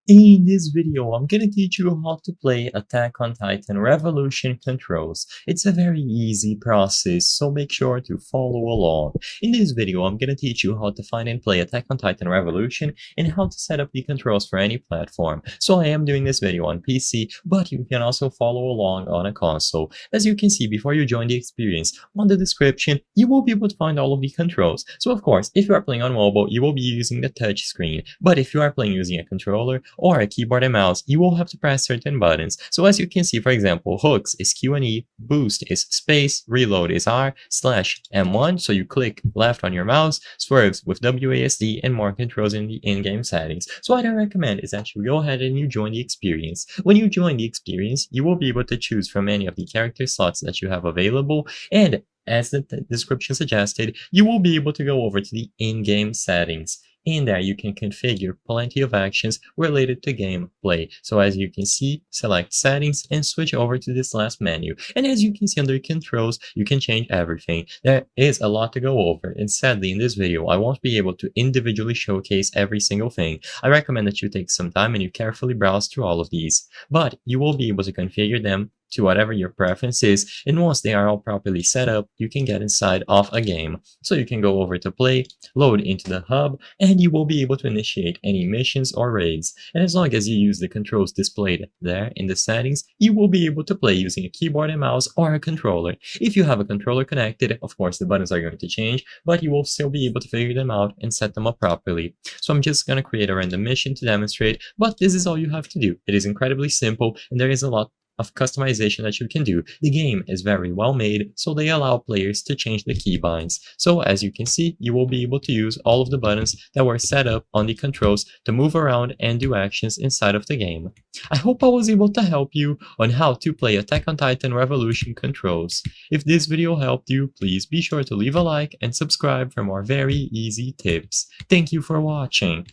In this video, I'm gonna teach you how to play Attack on Titan Revolution controls. It's a very easy process, so make sure to follow along. In this video, I'm gonna teach you how to find and play Attack on Titan Revolution and how to set up the controls for any platform. So I am doing this video on PC, but you can also follow along on a console. As you can see, before you join the experience, on the description, you will be able to find all of the controls. So of course, if you are playing on mobile, you will be using the touch screen, but if you are playing using a controller, or a keyboard and mouse, you will have to press certain buttons. So as you can see, for example, hooks is Q and E, boost is space, reload is R, slash M1, so you click left on your mouse, swerves with WASD, and more controls in the in-game settings. So what I recommend is that you go ahead and you join the experience. When you join the experience, you will be able to choose from any of the character slots that you have available, and as the description suggested, you will be able to go over to the in-game settings. In there, you can configure plenty of actions related to gameplay. So as you can see, select settings and switch over to this last menu. And as you can see under controls, you can change everything. There is a lot to go over, and sadly in this video, I won't be able to individually showcase every single thing. I recommend that you take some time and you carefully browse through all of these, but you will be able to configure them to whatever your preference is, and once they are all properly set up, you can get inside of a game. So you can go over to play, load into the hub, and you will be able to initiate any missions or raids. And as long as you use the controls displayed there in the settings, you will be able to play using a keyboard and mouse or a controller. If you have a controller connected, of course the buttons are going to change, but you will still be able to figure them out and set them up properly. So I'm just going to create a random mission to demonstrate, but this is all you have to do. It is incredibly simple, and there is a lot of customization that you can do. The game is very well made, so they allow players to change the keybinds. So as you can see, you will be able to use all of the buttons that were set up on the controls to move around and do actions inside of the game. I hope I was able to help you on how to play Attack on Titan Revolution controls. If this video helped you, please be sure to leave a like and subscribe for more very easy tips. Thank you for watching.